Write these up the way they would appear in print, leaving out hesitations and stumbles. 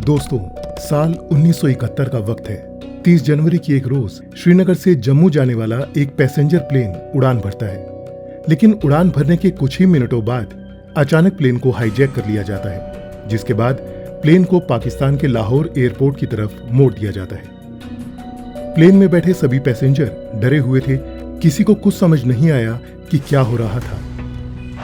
दोस्तों, साल 1971 का वक्त है। 30 जनवरी की एक रोज श्रीनगर से जम्मू जाने वाला एक पैसेंजर प्लेन उड़ान भरता है, लेकिन उड़ान भरने के कुछ ही मिनटों बाद अचानक प्लेन को हाईजैक कर लिया जाता है, जिसके बाद प्लेन को पाकिस्तान के लाहौर एयरपोर्ट की तरफ मोड़ दिया जाता है। प्लेन में बैठे सभी पैसेंजर डरे हुए थे, किसी को कुछ समझ नहीं आया कि क्या हो रहा था।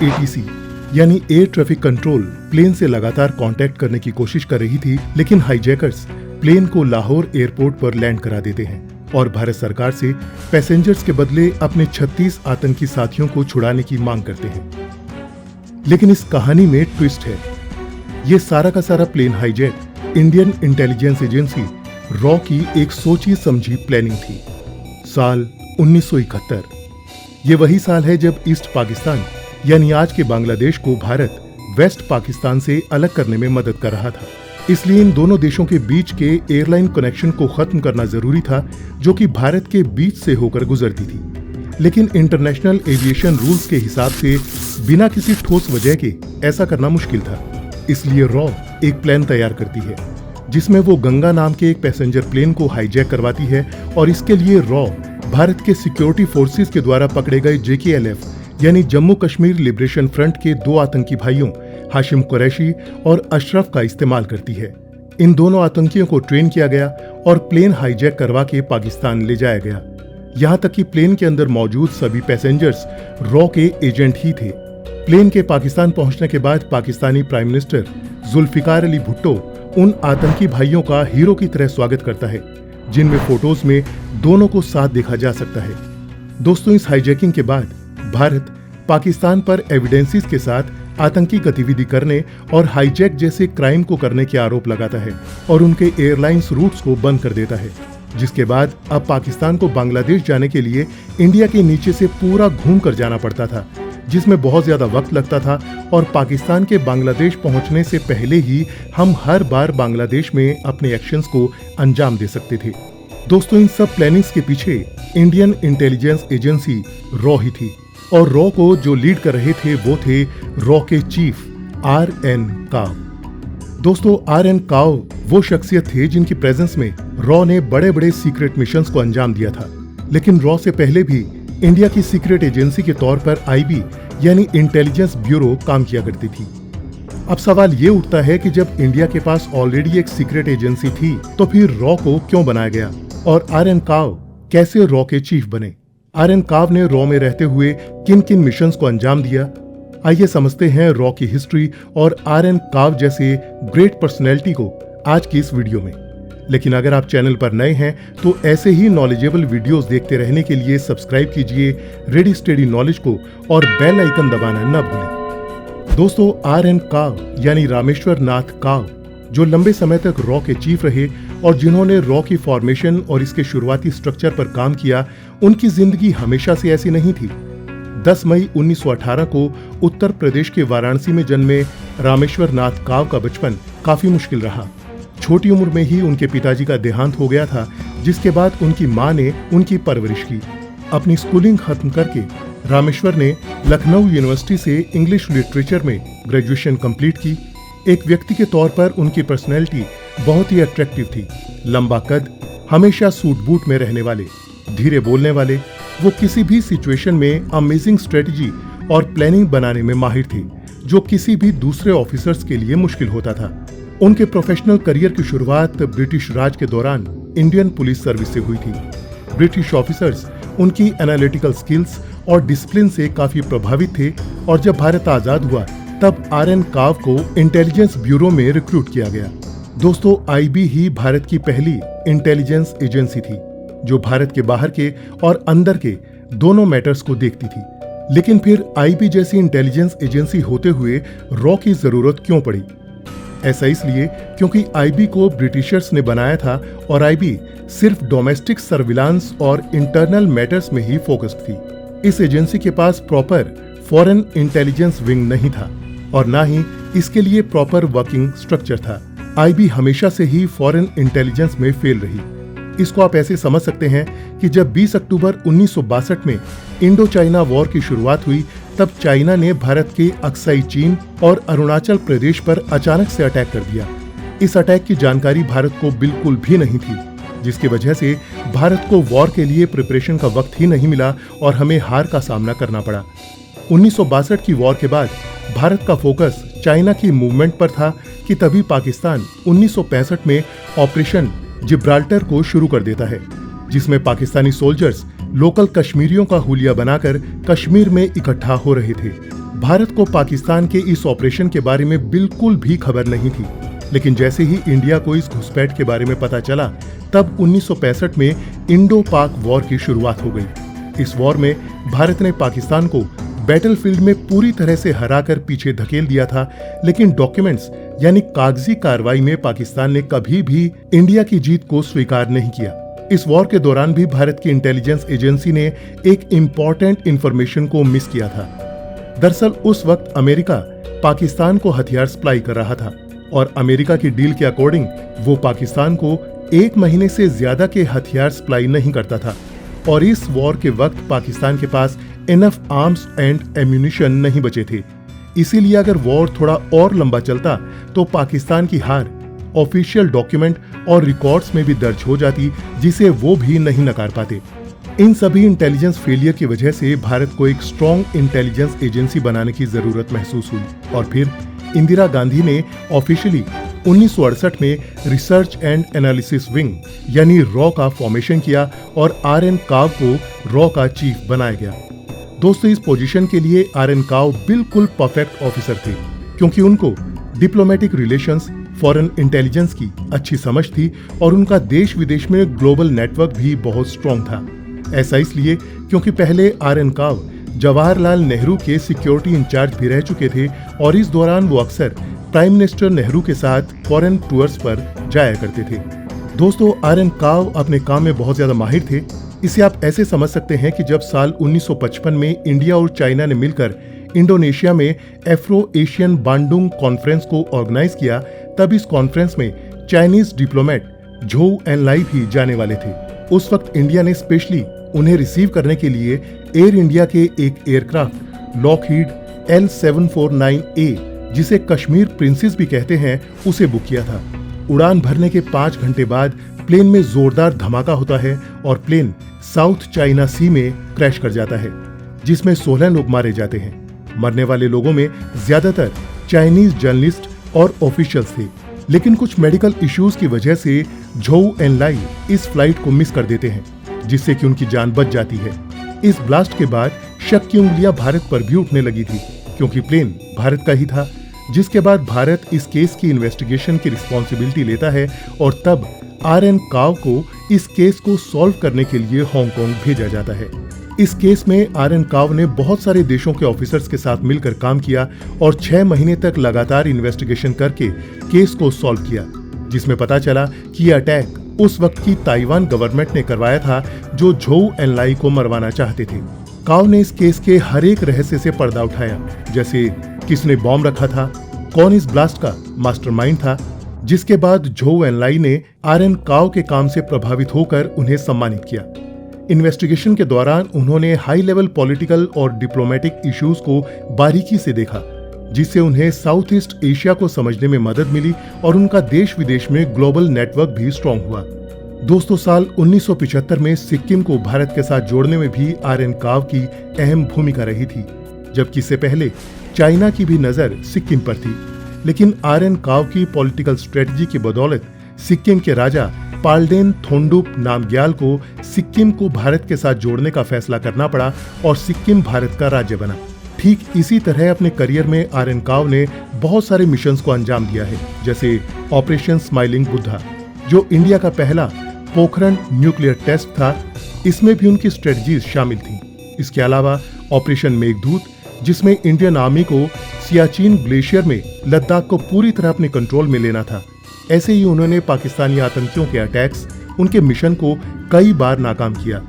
ATC यानी एयर ट्रैफिक कंट्रोल प्लेन से लगातार कांटेक्ट करने की कोशिश कर रही थी, लेकिन हाईजैकर्स प्लेन को लाहौर एयरपोर्ट पर लैंड करा देते हैं और भारत सरकार से पैसेंजर्स के बदले अपने 36 आतंकी साथियों को छुड़ाने की मांग करते हैं। लेकिन इस कहानी में ट्विस्ट है। ये सारा का सारा plane hijack Indian intelligence agency रॉ की एक सोची समझी प्लानिंग थी। साल 1971 ये वही साल है जब ईस्ट पाकिस्तान यानी आज के बांग्लादेश को भारत वेस्ट पाकिस्तान से अलग करने में मदद कर रहा था। इसलिए इन दोनों देशों के बीच के एयरलाइन कनेक्शन को खत्म करना जरूरी था, जो कि भारत के बीच से होकर गुजरती थी। लेकिन इंटरनेशनल एविएशन रूल्स के हिसाब से बिना किसी ठोस वजह के ऐसा करना मुश्किल था। इसलिए रॉ एक प्लान तैयार करती है, जिसमें वो गंगा नाम के एक पैसेंजर प्लेन को हाईजैक करवाती है और इसके लिए रॉ भारत के सिक्योरिटी फोर्सेस के द्वारा पकड़े गए JKLF यानी जम्मू कश्मीर लिबरेशन फ्रंट के 2 आतंकी भाइयों हाशिम कुरैशी और अशरफ का इस्तेमाल करती है। इन दोनों आतंकियों को ट्रेन किया गया और प्लेन हाईजैक करवा के पाकिस्तान ले जाया गया। यहाँ तक कि प्लेन के अंदर मौजूद सभी पैसेंजर्स रॉ के एजेंट ही थे। प्लेन के पाकिस्तान पहुंचने के बाद पाकिस्तानी प्राइम मिनिस्टर जुल्फिकार अली भुट्टो उन आतंकी भाइयों का हीरो की तरह स्वागत करता है, जिनमें फोटोज में दोनों को साथ देखा जा सकता है। दोस्तों, इस हाईजैकिंग के बाद भारत पाकिस्तान पर एविडेंसेस के साथ आतंकी गतिविधि करने और हाईजैक जैसे क्राइम को करने के आरोप लगाता है और उनके एयरलाइंस रूट्स को बंद कर देता है, जिसके बाद अब पाकिस्तान को बांग्लादेश जाने के लिए इंडिया के नीचे से पूरा घूम कर जाना पड़ता था, जिसमें बहुत ज्यादा वक्त लगता था और पाकिस्तान के बांग्लादेश पहुंचने से पहले ही हम हर बार बांग्लादेश में अपने एक्शंस को अंजाम दे सकते थे। दोस्तों, इन सब प्लानिंग्स के पीछे इंडियन इंटेलिजेंस एजेंसी रॉ ही थी और रॉ को जो लीड कर रहे थे वो थे रॉ के चीफ RN काव। दोस्तों, RN काव वो शख्सियत थे जिनकी प्रेजेंस में रॉ ने बड़े बड़े सीक्रेट मिशंस को अंजाम दिया था। लेकिन रॉ से पहले भी इंडिया की सीक्रेट एजेंसी के तौर पर IB यानी इंटेलिजेंस ब्यूरो काम किया करती थी। अब सवाल ये उठता है कि जब इंडिया के पास ऑलरेडी एक सीक्रेट एजेंसी थी, तो फिर रॉ को क्यों बनाया गया और RN काव कैसे रॉ के चीफ बने? RN काव ने रॉ में रहते हुए किन किन मिशंस को अंजाम दिया? आइए समझते हैं रॉ की हिस्ट्री और RN काव जैसे ग्रेट पर्सनैलिटी को आज की इस वीडियो में। लेकिन अगर आप चैनल पर नए हैं तो ऐसे ही नॉलेजेबल वीडियोस देखते रहने के लिए सब्सक्राइब कीजिए रेडी स्टडी नॉलेज को और बेल आइकन दबाना न भूलें। दोस्तों, RN काव यानी रामेश्वर नाथ काव, जो लंबे समय तक रॉ के चीफ रहे और जिन्होंने रॉ की फॉर्मेशन और इसके शुरुआती स्ट्रक्चर पर काम किया, उनकी जिंदगी हमेशा से ऐसी नहीं थी। 10 मई 1918 को उत्तर प्रदेश के वाराणसी में जन्मे रामेश्वर नाथ काव का बचपन काफी मुश्किल रहा। छोटी उम्र में ही उनके पिताजी का देहांत हो गया था, जिसके बाद उनकी मां ने उनकी परवरिश की। अपनी स्कूलिंग खत्म करके रामेश्वर ने लखनऊ यूनिवर्सिटी से इंग्लिश लिटरेचर में ग्रेजुएशन कंप्लीट की। एक व्यक्ति के तौर पर उनकी पर्सनैलिटी बहुत ही अट्रैक्टिव थी। लंबा कद, हमेशा सूट बूट में रहने वाले, धीरे बोलने वाले, वो किसी भी सिचुएशन में अमेजिंग स्ट्रेटजी और प्लानिंग बनाने में माहिर थे, जो किसी भी दूसरे ऑफिसर्स के लिए मुश्किल होता था। उनके प्रोफेशनल करियर की शुरुआत ब्रिटिश राज के दौरान इंडियन पुलिस सर्विस से हुई थी। ब्रिटिश ऑफिसर्स उनकी एनालिटिकल स्किल्स और डिसिप्लिन से काफी प्रभावित थे और जब भारत आजाद हुआ तब RN काव को इंटेलिजेंस ब्यूरो में रिक्रूट किया गया। दोस्तों, IB ही भारत की पहली इंटेलिजेंस एजेंसी थी, जो भारत के बाहर के और अंदर के दोनों मैटर्स को देखती थी। लेकिन फिर IB जैसी इंटेलिजेंस एजेंसी होते हुए रॉ की जरूरत क्यों पड़ी? ऐसा इसलिए क्योंकि IB को ब्रिटिशर्स ने बनाया था और IB सिर्फ डोमेस्टिक सर्विलांस और इंटरनल मैटर्स में ही फोकस्ड थी। इस एजेंसी के पास प्रॉपर फॉरेन इंटेलिजेंस विंग नहीं था और ना ही इसके लिए प्रॉपर वर्किंग स्ट्रक्चर था। IB हमेशा से ही फॉरेन इंटेलिजेंस में फेल रही। इसको आप ऐसे समझ सकते हैं कि जब 20 अक्टूबर 1962 में इंडो चाइना वॉर की शुरुआत हुई, तब चाइना ने भारत के अक्साई चीन और अरुणाचल प्रदेश पर अचानक से अटैक कर दिया। इस अटैक की जानकारी भारत को बिल्कुल भी नहीं थी, जिसकी वजह से भारत को वॉर के लिए प्रिपरेशन का वक्त ही नहीं मिला और हमें हार का सामना करना पड़ा। 1962 की वॉर के बाद भारत का फोकस चाइना की मूवमेंट पर था कि तभी पाकिस्तान 1965 में ऑपरेशन जिब्राल्टर को शुरू कर देता है, जिसमें पाकिस्तानी सोल्जर्स लोकल कश्मीरियों का हुलिया बनाकर कश्मीर में इकट्ठा हो रहे थे। भारत को पाकिस्तान के इस ऑपरेशन के बारे में बिल्कुल भी खबर नहीं थी, लेकिन जैसे ही इंडिया को इस घुसपैठ के बारे में पता चला, तब 1965 में इंडो पाक वॉर की शुरुआत हो गई। इस वॉर में भारत ने पाकिस्तान को बैटलफील्ड में पूरी तरह से हराकर पीछे धकेल दिया था, लेकिन डॉक्यूमेंट्स यानी कागजी कार्रवाई में पाकिस्तान ने कभी भी इंडिया की जीत को स्वीकार नहीं किया। इस वॉर के दौरान भी भारत की इंटेलिजेंस एजेंसी ने एक इम्पॉर्टेंट इंफॉर्मेशन को मिस किया था। दरअसल उस वक्त अमेरिका पाकिस्तान को हथियार सप्लाई कर रहा था और अमेरिका की डील के अकॉर्डिंग वो पाकिस्तान को 1 महीने से ज्यादा के हथियार सप्लाई नहीं करता था और इस वॉर के वक्त पाकिस्तान के पास इनफ आर्म्स एंड एम्यूनिशन नहीं बचे थे। इसीलिए अगर वॉर थोड़ा और लंबा चलता तो पाकिस्तान की हार ऑफिशियल डॉक्यूमेंट और रिकॉर्ड्स में भी दर्ज हो जाती, जिसे वो भी नहीं नकार पाते। इन सभी इंटेलिजेंस फेलियर की वजह से भारत को एक स्ट्रॉन्ग इंटेलिजेंस एजेंसी बनाने की जरूरत महसूस हुई और फिर इंदिरा गांधी ने ऑफिशियली 1968 में रिसर्च एंड एनालिसिस विंग यानी रॉ का फॉर्मेशन किया और आर.एन. काव को रॉ का चीफ बनाया गया। दोस्तों, इस पोजीशन के लिए आर.एन. काव बिल्कुल परफेक्ट ऑफिसर थे, क्योंकि उनको डिप्लोमेटिक रिलेशंस, फॉरेन इंटेलिजेंस की अच्छी समझ थी और उनका देश विदेश में ग्लोबल नेटवर्क भी बहुत स्ट्रॉन्ग था। ऐसा इसलिए क्योंकि पहले आर.एन. काव जवाहरलाल नेहरू के सिक्योरिटी इंचार्ज भी रह चुके थे और इस दौरान वो अक्सर प्राइम मिनिस्टर नेहरू के साथ फॉरेन टूर्स पर जाया करते थे। दोस्तों, आर.एन. काव अपने काम में बहुत ज्यादा माहिर थे। इसे आप ऐसे समझ सकते हैं कि जब साल 1955 में इंडिया और चाइना ने मिलकर इंडोनेशिया में एफ्रो एशियन बांडुंग कॉन्फ्रेंस को ऑर्गेनाइज किया, तब इस कॉन्फ्रेंस में चाइनीज डिप्लोमेट झोउ एनलाई भी जाने वाले थे। उस वक्त इंडिया ने स्पेशली उन्हें रिसीव करने के लिए एयर इंडिया के एक एयरक्राफ्ट लॉकहीड L749A, जिसे कश्मीर प्रिंसेस भी कहते हैं, उसे बुक किया था। उड़ान भरने के 5 घंटे बाद प्लेन में जोरदार धमाका होता है और प्लेन साउथ चाइना सी में क्रैश कर जाता है, जिसमें 16 लोग मारे जाते हैं। मरने वाले लोगों में ज्यादातर चाइनीज जर्नलिस्ट और ऑफिशियल्स थे, लेकिन कुछ मेडिकल इश्यूज की वजह से झोउ एनलाई इस फ्लाइट को मिस कर देते हैं, जिससे कि उनकी जान बच जाती है। इस ब्लास्ट के बाद शक की उंगलियां भारत पर भी उठने लगी थी, क्योंकि प्लेन भारत का ही था, जिसके बाद भारत इस केस की इन्वेस्टिगेशन की रिस्पॉन्सिबिलिटी लेता है और तब आर.एन. काव को इस केस को सॉल्व करने के लिए हांगकांग भेजा जाता है। इस केस में आर.एन. काव ने बहुत सारे देशों के ऑफिसर्स के साथ मिलकर काम किया और 6 महीने तक लगातार इन्वेस्टिगेशन करके केस को सॉल्व किया, जिसमें पता चला कि यह अटैक उस वक्त की ताइवान गवर्नमेंट ने करवाया था, जो झोउ एनलाई को मरवाना चाहते थे। काव ने इस केस के हर एक रहस्य से पर्दा उठाया, जैसे किसने बॉम्ब रखा था, कौन इस ब्लास्ट का मास्टरमाइंड था, जिसके बाद झोउ एनलाई ने आर.एन. काव के काम से प्रभावित होकर उन्हें सम्मानित किया। इन्वेस्टिगेशन के दौरान उन्होंने हाई लेवल पॉलिटिकल और डिप्लोमेटिक इश्यूज को बारीकी से देखा, जिससे उन्हें साउथ ईस्ट एशिया को समझने में मदद मिली और उनका देश विदेश में ग्लोबल नेटवर्क भी स्ट्रॉन्ग हुआ। दोस्तों, साल 1975 में सिक्किम को भारत के साथ जोड़ने में भी आर.एन. काव की अहम भूमिका रही थी, जबकि इससे पहले चाइना की भी नजर सिक्किम पर थी। लेकिन आर.एन. काव की पॉलिटिकल स्ट्रेटजी की बदौलत सिक्किम के राजा पाल्डेन थोंडुप नामग्याल को सिक्किम को भारत के साथ जोड़ने का फैसला करना पड़ा और सिक्किम भारत का राज्य बना। ठीक इसी तरह अपने करियर में आर.एन. काव ने बहुत सारे मिशंस को अंजाम दिया है, जैसे ऑपरेशन स्माइलिंग बुद्धा, जो इंडिया का पहला पोखरण न्यूक्लियर टेस्ट था। इसमें भी उनकी स्ट्रेटजीज शामिल थी। इसके अलावा ऑपरेशन मेघदूत, जिसमें इंडियन आर्मी को सियाचिन ग्लेशियर में लद्दाख को पूरी तरह अपने कंट्रोल में लेना था। ऐसे ही उन्होंने पाकिस्तानी आतंकियों के अटैक्स, उनके मिशन को कई बार नाकाम किया।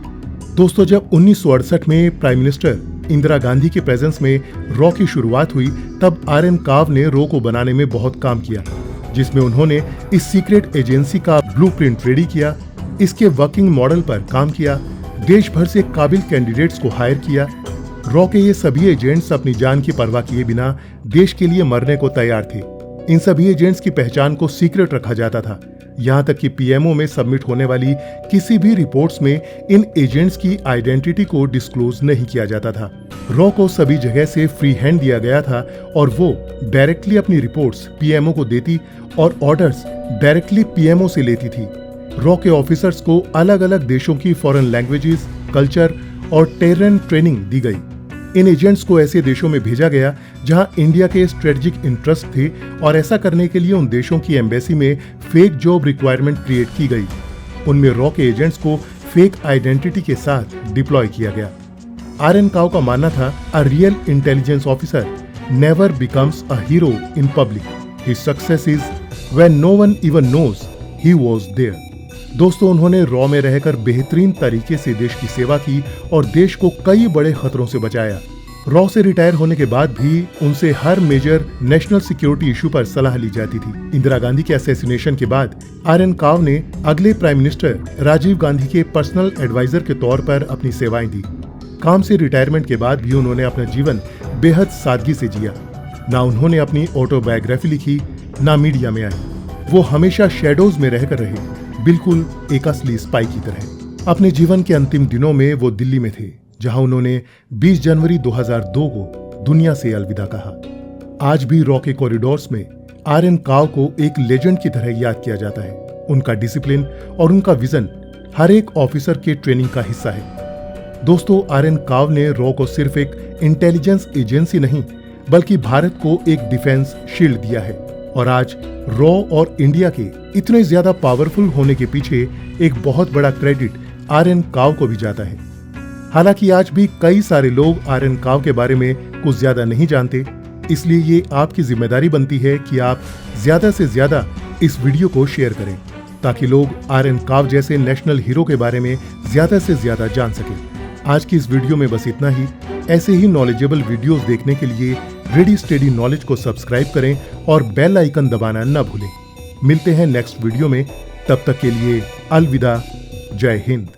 दोस्तों, जब 1968 में प्राइम मिनिस्टर इंदिरा गांधी के प्रेजेंस में रॉ की शुरुआत हुई, तब आर.एन. काव ने रॉ को बनाने में बहुत काम किया, जिसमें उन्होंने इस सीक्रेट एजेंसी का ब्लूप्रिंट रेडी किया, इसके वर्किंग मॉडल पर काम किया, देश भर से काबिल कैंडिडेट्स को हायर किया। रॉ के ये सभी एजेंट्स अपनी जान की परवाह किए बिना देश के लिए मरने को तैयार थे। इन सभी एजेंट्स की पहचान को सीक्रेट रखा जाता था। यहाँ तक कि पीएमओ में सबमिट होने वाली किसी भी रिपोर्ट्स में इन एजेंट्स की आइडेंटिटी को डिस्क्लोज नहीं किया जाता था। रॉ को सभी जगह से फ्री हैंड दिया गया था और वो डायरेक्टली अपनी रिपोर्ट्स पीएमओ को देती और ऑर्डर्स डायरेक्टली पीएमओ से लेती थी। रॉ के ऑफिसर्स को अलग अलग देशों की फॉरेन लैंग्वेजेस, कल्चर और टेरन ट्रेनिंग दी गई। इन एजेंट्स को ऐसे देशों में भेजा गया जहां इंडिया के स्ट्रेटेजिक इंटरेस्ट थे और ऐसा करने के लिए उन देशों की एम्बेसी में फेक जॉब रिक्वायरमेंट क्रिएट की गई। उनमें रॉ के एजेंट्स को फेक आइडेंटिटी के साथ डिप्लॉय किया गया। आर.एन. काओ का मानना था, a real intelligence officer never becomes a hero in public, his success is when no one even knows he was there. दोस्तों, उन्होंने रॉ में रहकर बेहतरीन तरीके से देश की सेवा की और देश को कई बड़े खतरों से बचाया। रॉ से रिटायर होने के बाद भी उनसे हर मेजर नेशनल सिक्योरिटी इशू पर सलाह ली जाती थी। इंदिरा गांधी के असैसिनेशन के बाद आर.एन. काओ ने अगले प्राइम मिनिस्टर राजीव गांधी के पर्सनल एडवाइजर के तौर पर अपनी सेवाएं दी। काम से रिटायरमेंट के बाद भी उन्होंने अपना जीवन बेहद सादगी से जिया। ना उन्होंने अपनी ऑटोबायोग्राफी लिखी, ना मीडिया में आई। वो हमेशा शेडोज में रहकर रहे, बिल्कुल एक असली स्पाई की तरह। अपने जीवन के अंतिम दिनों में वो दिल्ली में थे, जहां उन्होंने 20 जनवरी 2002 को दुनिया से अलविदा कहा। आज भी रॉ के कॉरिडोर्स में आर.एन. काओ को एक लेजेंड की तरह याद किया जाता है। उनका डिसिप्लिन और उनका विजन हर एक ऑफिसर के ट्रेनिंग का हिस्सा है। दोस्तों, आर.एन. काओ ने रॉ को सिर्फ एक इंटेलिजेंस एजेंसी नहीं, बल्कि भारत को एक डिफेंस शील्ड दिया है। और आज रॉ और इंडिया के इतने ज्यादा पावरफुल होने के पीछे एक बहुत बड़ा क्रेडिट आर.एन. काओ को भी जाता है। हालांकि आज भी कई सारे लोग आर.एन. काओ के बारे में कुछ ज्यादा नहीं जानते, इसलिए ये आपकी जिम्मेदारी बनती है कि आप ज्यादा से ज्यादा इस वीडियो को शेयर करें, ताकि लोग आर.एन. काओ जैसे नेशनल हीरो के बारे में ज्यादा से ज्यादा जान सकें। आज की इस वीडियो में बस इतना ही। ऐसे ही नॉलेजेबल वीडियोस देखने के लिए रेडी स्टडी नॉलेज को सब्सक्राइब करें और बेल आइकन दबाना न भूलें। मिलते हैं नेक्स्ट वीडियो में, तब तक के लिए अलविदा। जय हिंद।